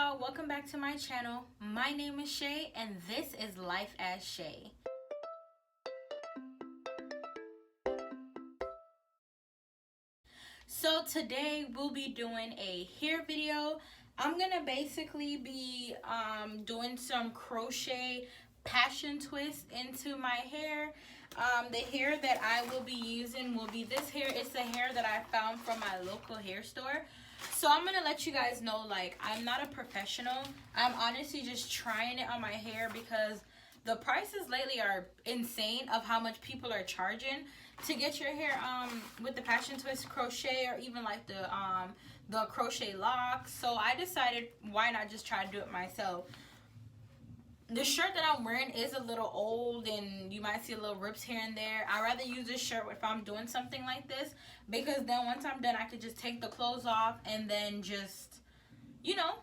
y'all, welcome back to my channel. My name is Shaye and this is Life as Shaye. So today we'll be doing a hair video. I'm gonna basically be doing some crochet passion twist into my hair. The hair that I will be using will be this hair. It's the hair that I found from my local hair store. So I'm gonna let you guys know, like, I'm not a professional. I'm honestly just trying it on my hair because the prices lately are insane of how much people are charging to get your hair with the passion twist crochet, or even like the crochet locks. So I decided, why not just try to do it myself. The shirt that I'm wearing is a little old and you might see a little rips here and there. I'd rather use this shirt if I'm doing something like this, because then once I'm done I could just take the clothes off and then just, you know,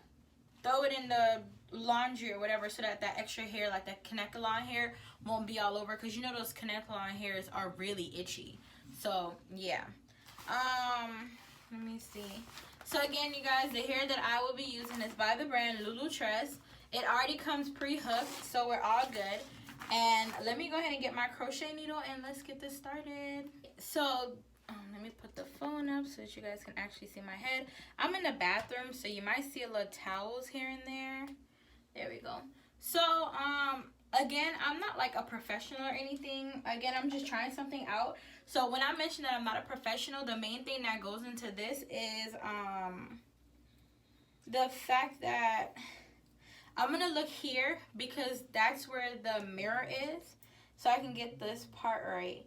throw it in the laundry or whatever, so that that extra hair, like that Kanekalon hair, won't be all over, because you know those Kanekalon hairs are really itchy. So yeah, let me see. So again, you guys, the hair that I will be using is by the brand Lulu Tress. It already comes pre-hooked, so we're all good. And let me go ahead and get my crochet needle and let's get this started. So let me put the phone up so that you guys can actually see my head. I'm in the bathroom, so you might see a little towels here and there. There we go. So again, I'm not like a professional or anything. Again, I'm just trying something out. So when I mention that I'm not a professional, the main thing that goes into this is the fact that I'm gonna look here, because that's where the mirror is, so I can get this part right.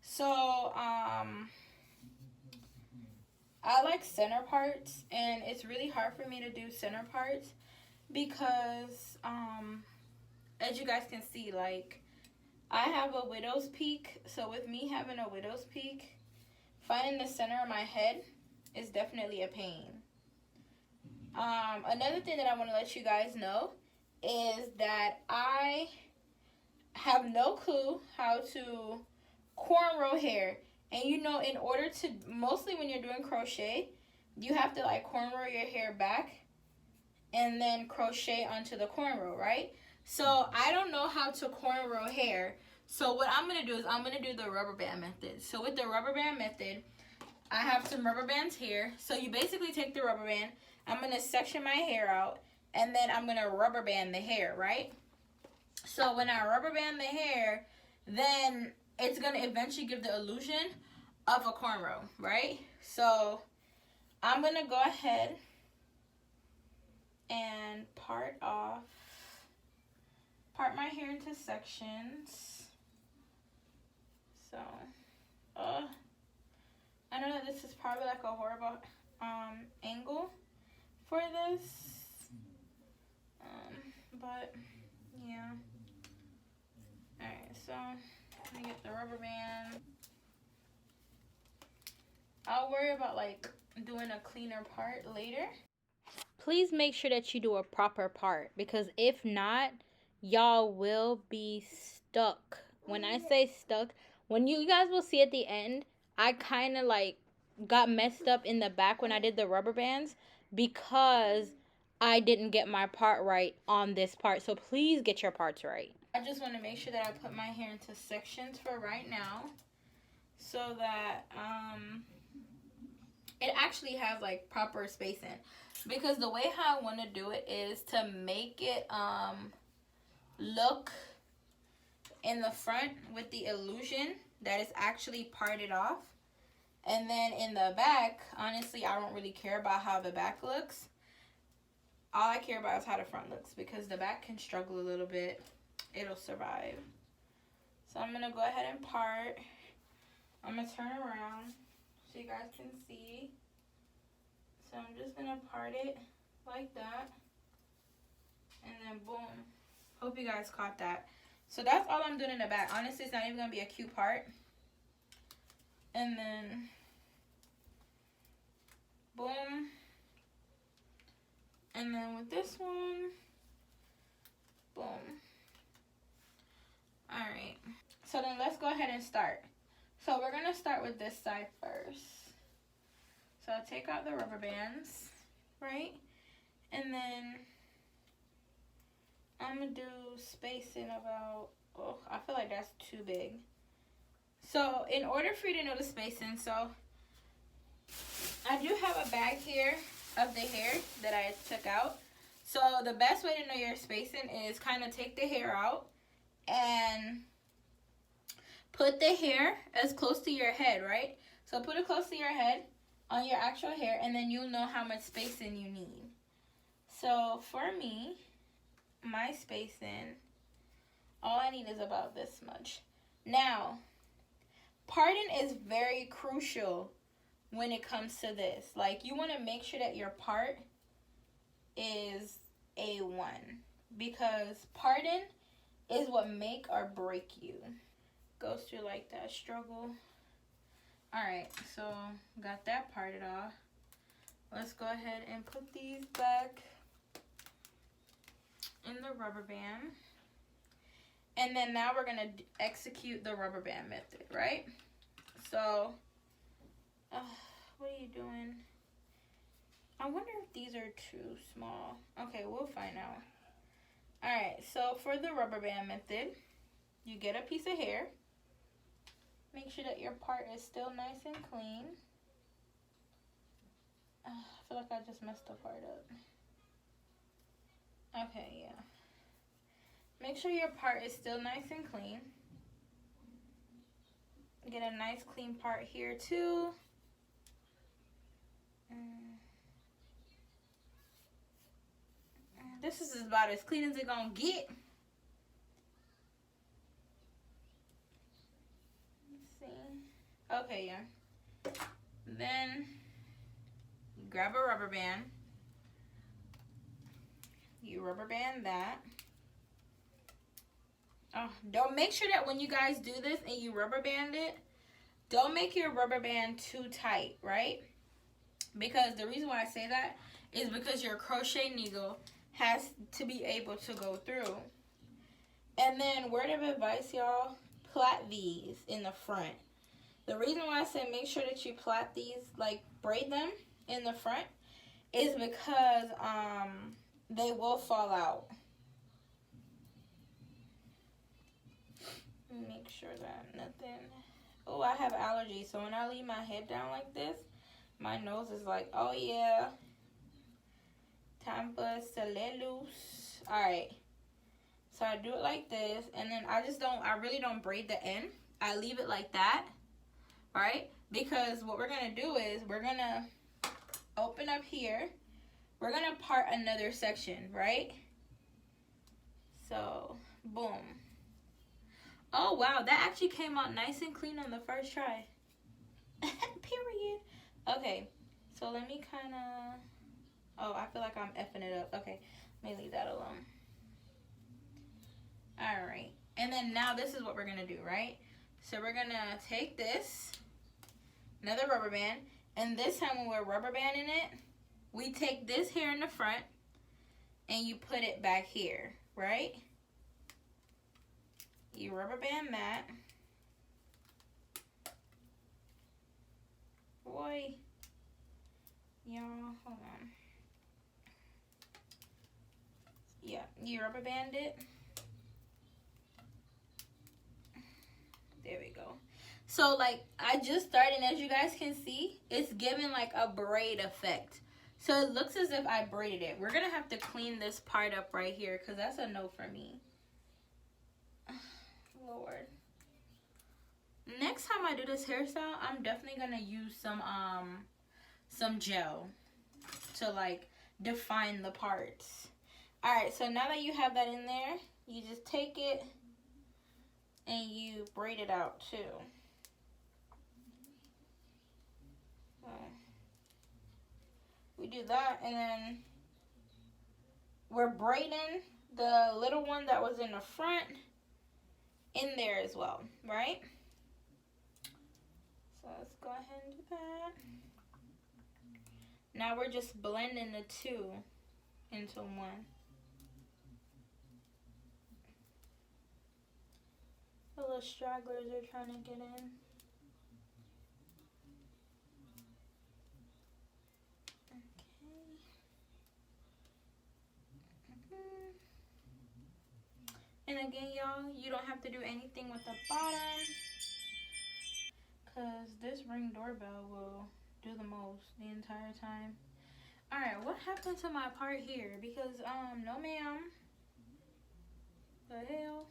So I like center parts, and it's really hard for me to do center parts because as you guys can see, like, I have a widow's peak. So with me having a widow's peak, finding the center of my head is definitely a pain. Another thing that I want to let you guys know is that I have no clue how to cornrow hair. And you know, in order to, mostly when you're doing crochet, you have to like cornrow your hair back and then crochet onto the cornrow, right? So I don't know how to cornrow hair. So what I'm gonna do is I'm gonna do the rubber band method. So with the rubber band method, I have some rubber bands here. So you basically take the rubber band, I'm gonna section my hair out, and then I'm gonna rubber band the hair, right? So when I rubber band the hair, then it's gonna eventually give the illusion of a cornrow, right? So I'm gonna go ahead and part my hair into sections. So I know that this is probably like a horrible angle for this, but yeah. Alright, so let me get the rubber band. I'll worry about like doing a cleaner part later. Please make sure that you do a proper part, because if not, y'all will be stuck. When I say stuck, when you guys will see at the end, I kind of like got messed up in the back when I did the rubber bands because I didn't get my part right on this part. So please get your parts right. I just want to make sure that I put my hair into sections for right now, so that it actually has like proper spacing. Because the way how I want to do it is to make it look in the front with the illusion that it's actually parted off. And then in the back, honestly, I don't really care about how the back looks. All I care about is how the front looks, because the back can struggle a little bit. It'll survive. So I'm going to go ahead and part. I'm going to turn around so you guys can see. So I'm just going to part it like that. And then boom. Hope you guys caught that. So that's all I'm doing in the back. Honestly, it's not even going to be a cute part. And then boom. And then with this one, boom. Alright. So then let's go ahead and start. So we're going to start with this side first. So I'll take out the rubber bands, right? And then I'm gonna do spacing about, oh, I feel like that's too big. So in order for you to know the spacing, so I do have a bag here of the hair that I took out. So the best way to know your spacing is kind of take the hair out and put the hair as close to your head, right? So put it close to your head on your actual hair, and then you'll know how much spacing you need. So for me, my spacing, all I need is about this much. Now, parting is very crucial when it comes to this. Like, you want to make sure that your part is A1, because parting is what make or break you. Goes through like that struggle. Alright, so got that parted off. Let's go ahead and put these back in the rubber band. And then now we're going to execute the rubber band method, right? So, what are you doing? I wonder if these are too small. Okay, we'll find out. Alright, so for the rubber band method, you get a piece of hair. Make sure that your part is still nice and clean. I feel like I just messed the part up. Okay, yeah. Make sure your part is still nice and clean. Get a nice clean part here too. This is about as clean as it's gonna get. Let's see. Okay, yeah. Then you grab a rubber band. You rubber band that. Oh, don't make sure that when you guys do this and you rubber band it, don't make your rubber band too tight, right? Because the reason why I say that is because your crochet needle has to be able to go through. And then, word of advice, y'all, plait these in the front. The reason why I say make sure that you plait these, like braid them in the front, is because they will fall out. Make sure that nothing. Oh, I have allergies, so when I leave my head down like this, my nose is like, oh yeah, time for us to let loose. Alright, so I do it like this, and then I really don't braid the end. I leave it like that, right? Because what we're gonna do is we're gonna open up here. We're gonna part another section, right? So, boom. Oh, wow, that actually came out nice and clean on the first try. Period. Okay, so let me kind of... Oh, I feel like I'm effing it up. Okay, let me leave that alone. Alright, and then now this is what we're going to do, right? So we're going to take this, another rubber band, and this time when we're rubber banding it, we take this here in the front, and you put it back here, right? You rubber band that. Boy. Y'all, hold on. Yeah, you rubber band it. There we go. So, like, I just started, and as you guys can see, it's giving, like, a braid effect. So, it looks as if I braided it. We're going to have to clean this part up right here, because that's a no for me. Lord. Next time I do this hairstyle, I'm definitely gonna use some gel to like define the parts. Alright, so now that you have that in there, you just take it and you braid it out too. So we do that, and then we're braiding the little one that was in the front in there as well, right? So let's go ahead and do that. Now we're just blending the two into one. The little stragglers are trying to get in. And again, y'all, you don't have to do anything with the bottom, because this Ring doorbell will do the most the entire time. Alright, what happened to my part here? Because, no ma'am. The hell?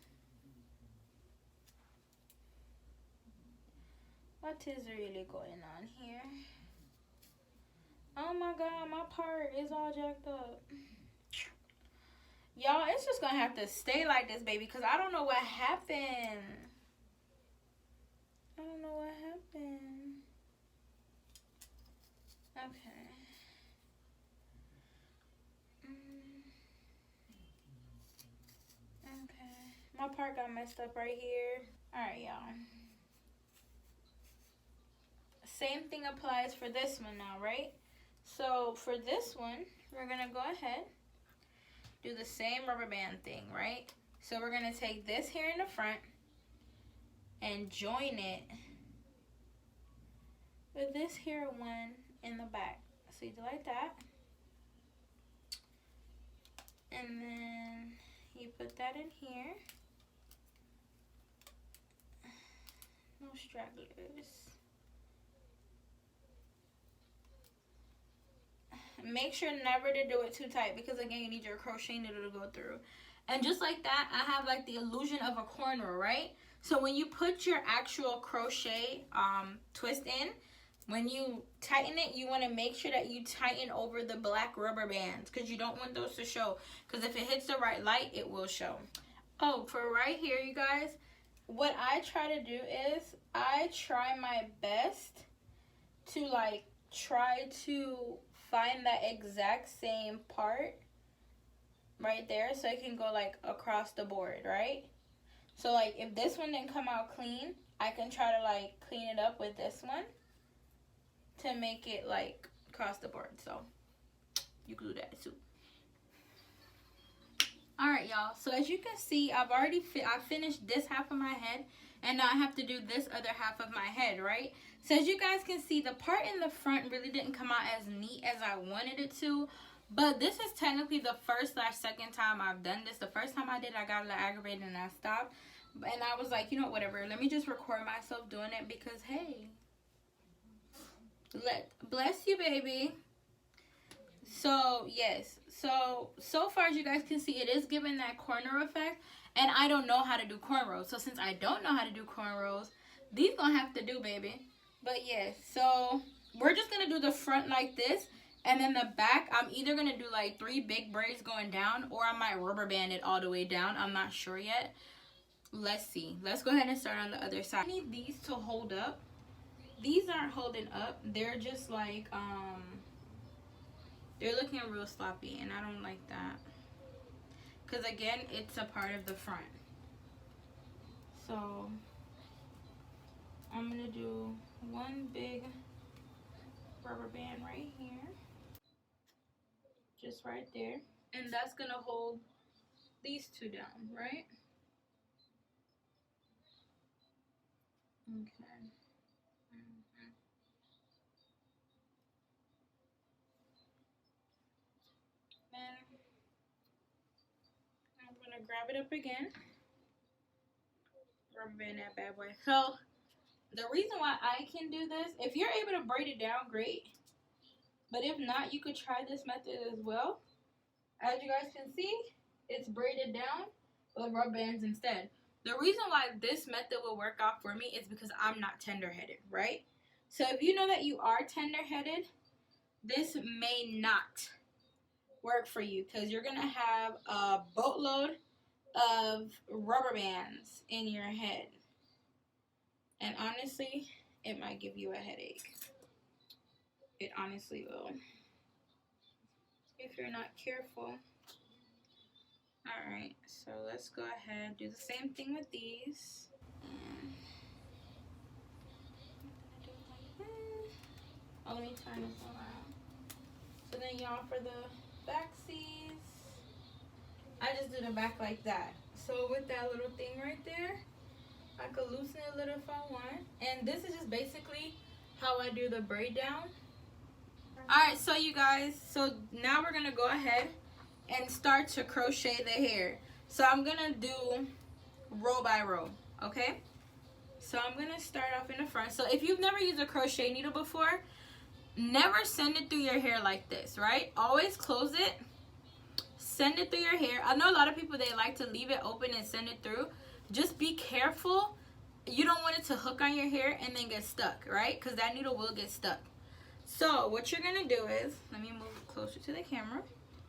What is really going on here? Oh my god, my part is all jacked up. Y'all, it's just gonna have to stay like this, baby, because I don't know what happened. I don't know what happened. Okay. Okay. My part got messed up right here. Alright, y'all. Same thing applies for this one now, right? So for this one, we're gonna go ahead, do the same rubber band thing, right? So we're gonna take this here in the front and join it with this here one in the back. So you do like that. And then you put that in here. No stragglers. Make sure never to do it too tight, because again, you need your crochet needle to go through. And just like that, I have like the illusion of a cornrow, right? So when you put your actual crochet twist in, when you tighten it, you want to make sure that you tighten over the black rubber bands, because you don't want those to show, because if it hits the right light, it will show. Oh, for right here, you guys, what I try to do is I try my best to like try to find that exact same part right there, so it can go like across the board, right? So like if this one didn't come out clean, I can try to like clean it up with this one to make it like across the board. So you can do that too. Alright, y'all, so as you can see, I've already I finished this half of my head, and now I have to do this other half of my head, right? So as you guys can see, the part in the front really didn't come out as neat as I wanted it to, but this is technically the first/second time I've done this. The first time I did, I got a little aggravated and I stopped, and I was like, you know, whatever, let me just record myself doing it, because hey, bless you, baby. So yes, so far as you guys can see, it is giving that corner effect, and I don't know how to do cornrows. So since I don't know how to do cornrows, these gonna have to do, baby. But yes, so we're just gonna do the front like this, and then the back, I'm either gonna do like 3 big braids going down, or I might rubber band it all the way down. I'm not sure yet. Let's see. Let's go ahead and start on the other side. I need these to hold up. These aren't holding up. They're just like they're looking real sloppy, and I don't like that, because again, it's a part of the front. So I'm gonna do one big rubber band right here, just right there, and that's gonna hold these two down, right? Okay. Then I'm gonna grab it up again, rubber band that bad boy. So the reason why I can do this, if you're able to braid it down, great. But if not, you could try this method as well. As you guys can see, it's braided down with rubber bands instead. The reason why this method will work out for me is because I'm not tender-headed, right? So if you know that you are tender-headed, this may not work for you, because you're going to have a boatload of rubber bands in your head. And honestly, it might give you a headache. It honestly will, if you're not careful. Alright, so let's go ahead, do the same thing with these. Oh, let me turn this around. So then, y'all, for the back seas, I just do the back like that. So with that little thing right there, I could loosen it a little if I want. And this is just basically how I do the braid down. Alright, so you guys, so now we're going to go ahead and start to crochet the hair. So I'm gonna do row by row, okay? So I'm gonna start off in the front. So if you've never used a crochet needle before, never send it through your hair like this, right? Always close it, send it through your hair. I know a lot of people, they like to leave it open and send it through. Just be careful. You don't want it to hook on your hair and then get stuck, right? Because that needle will get stuck. So what you're gonna do is, let me move closer to the camera.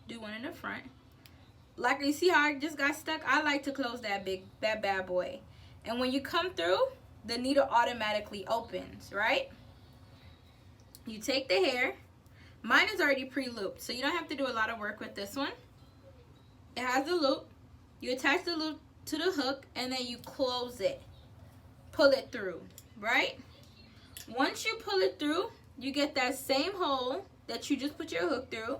Do one in the front. Like you see how I just got stuck? I like to close that bad boy. And when you come through, the needle automatically opens, right? You take the hair. Mine is already pre-looped, so you don't have to do a lot of work with this one. It has the loop. You attach the loop to the hook, and then you close it. Pull it through, right? Once you pull it through, you get that same hole that you just put your hook through.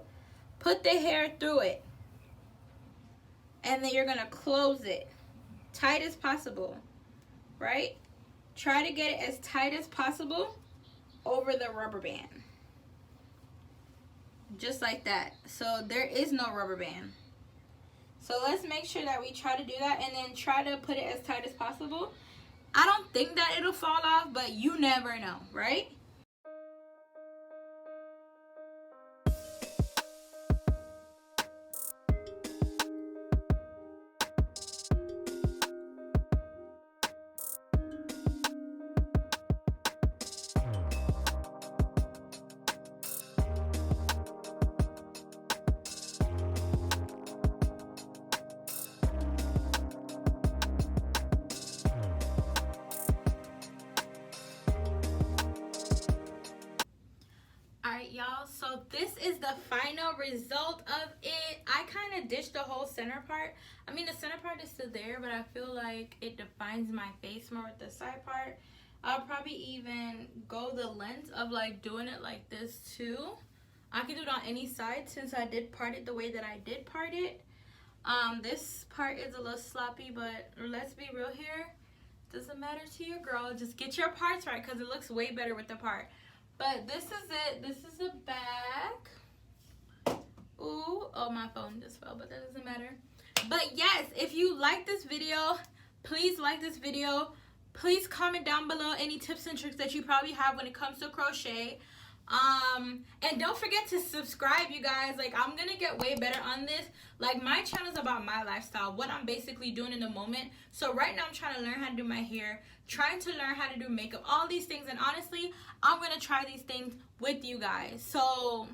Put the hair through it. And then you're going to close it tight as possible, right? Try to get it as tight as possible over the rubber band. Just like that. So there is no rubber band. So let's make sure that we try to do that, and then try to put it as tight as possible. I don't think that it'll fall off, but you never know, right? Y'all, so this is the final result of it. I kind of ditched the whole center part. I mean, the center part is still there, but I feel like it defines my face more with the side part. I'll probably even go the length of like doing it like this too. I can do it on any side since I did part it the way that I did part it. This part is a little sloppy, but let's be real here. Doesn't matter to your girl. Just get your parts right because it looks way better with the part. But this is it. This is the back. Ooh, oh, my phone just fell, but that doesn't matter. But yes, if you like this video, please like this video. Please comment down below any tips and tricks that you probably have when it comes to crochet. And don't forget to subscribe, you guys. Like, I'm gonna get way better on this. Like, my channel is about my lifestyle, what I'm basically doing in the moment. So right now I'm trying to learn how to do my hair, trying to learn how to do makeup, all these things. And honestly, I'm gonna try these things with you guys. So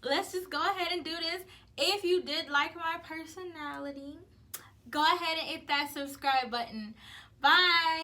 let's just go ahead and do this. If you did like my personality, go ahead and hit that subscribe button. Bye.